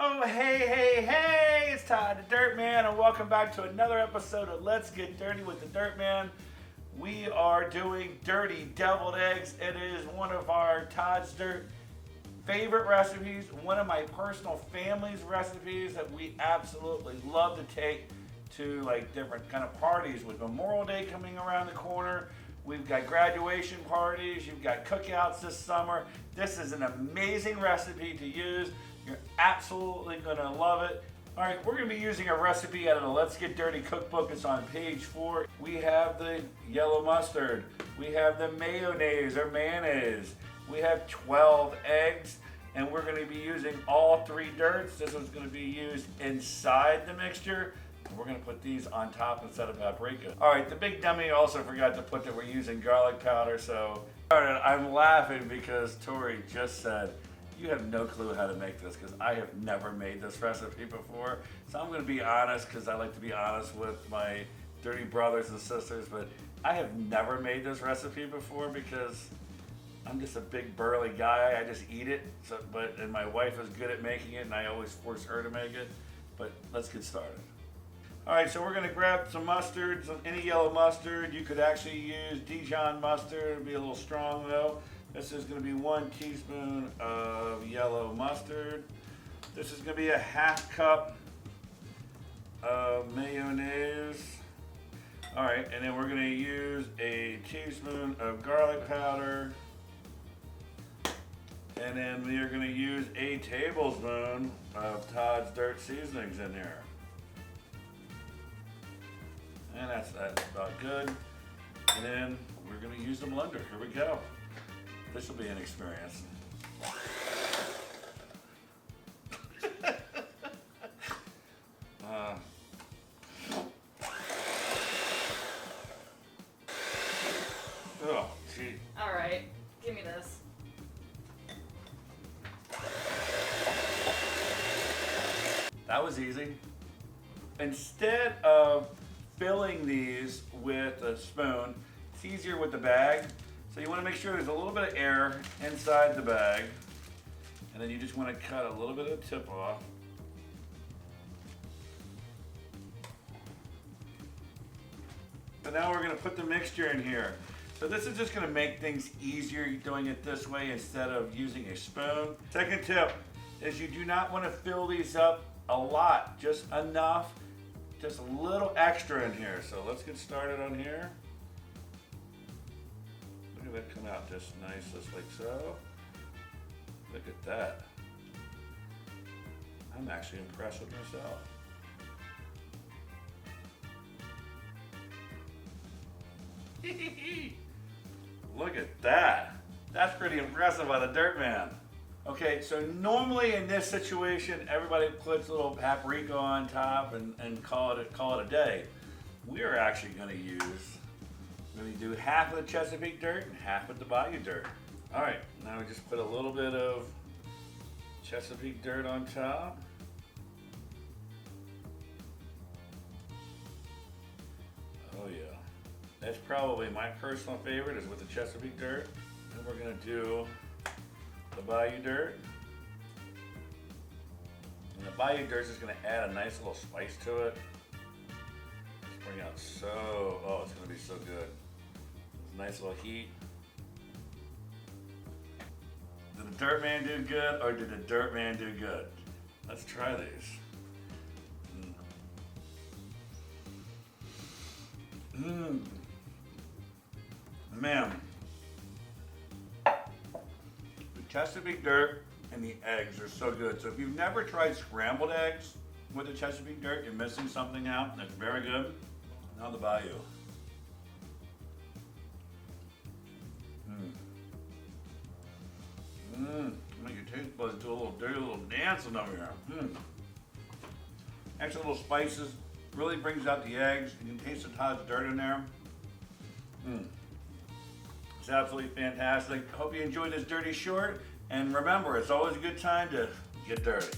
Oh, hey, it's Todd, the Dirt Man, and welcome back to another episode of Let's Get Dirty with the Dirt Man. We are doing dirty deviled eggs. It is one of our Todd's Dirt favorite recipes, one of my personal family's recipes that we absolutely love to take to like different kind of parties. With Memorial Day coming around the corner, we've got graduation parties, you've got cookouts this summer. This is an amazing recipe to use. You're absolutely gonna love it. All right, we're gonna be using a recipe out of the Let's Get Dirty cookbook. It's on page 4. We have the yellow mustard. We have the mayonnaise or mayonnaise. We have 12 eggs, and we're gonna be using all 3 dirts. This one's gonna be used inside the mixture. We're gonna put these on top instead of paprika. All right, the big dummy also forgot to put that we're using garlic powder, so I'm laughing because Tori just said, you have no clue how to make this because I have never made this recipe before. So I'm gonna be honest because I like to be honest with my dirty brothers and sisters, but I have never made this recipe before because I'm just a big burly guy. I just eat it. And my wife is good at making it and I always force her to make it. But let's get started. All right, so we're gonna grab some mustard, any yellow mustard. You could actually use Dijon mustard, it'd be a little strong though. This is gonna be 1 teaspoon of yellow mustard. This is gonna be a 1/2 cup of mayonnaise. All right, and then we're gonna use a teaspoon of garlic powder. And then we are gonna use a tablespoon of Todd's Dirt Seasonings in there. And that's about good. And then we're gonna use the blender. Here we go. This will be an experience. Oh, gee. All right, give me this. That was easy. Instead of filling these with a spoon, it's easier with the bag. So you want to make sure there's a little bit of air inside the bag. And then you just want to cut a little bit of the tip off. So now we're going to put the mixture in here. So this is just going to make things easier doing it this way instead of using a spoon. Second tip is you do not want to fill these up a lot, just enough, just a little extra in here. So let's get started on here. Look at that come out just nice, just like so. Look at that. I'm actually impressed with myself. Look at that. That's pretty impressive by the Dirt Man. Okay, so normally in this situation, everybody puts a little paprika on top and call it a day. We are actually gonna do half of the Chesapeake Dirt and half of the Bayou Dirt. All right, now we just put a little bit of Chesapeake Dirt on top. Oh yeah, that's probably my personal favorite is with the Chesapeake Dirt. Then we're gonna do the Bayou Dirt. And the Bayou Dirt is gonna add a nice little spice to it. Just bring out it's gonna be so good. Nice little heat. Did the Dirt Man do good or did the Dirt Man do good? Let's try these. Man. The Chesapeake Dirt and the eggs are so good. So if you've never tried scrambled eggs with the Chesapeake Dirt, you're missing something out. That's very good. Now the Bayou. Make your taste buds do a little dancing over here. Extra little spices, really brings out the eggs. You can taste the Todd's Dirt in there. It's absolutely fantastic. Hope you enjoyed this dirty short. And remember, it's always a good time to get dirty.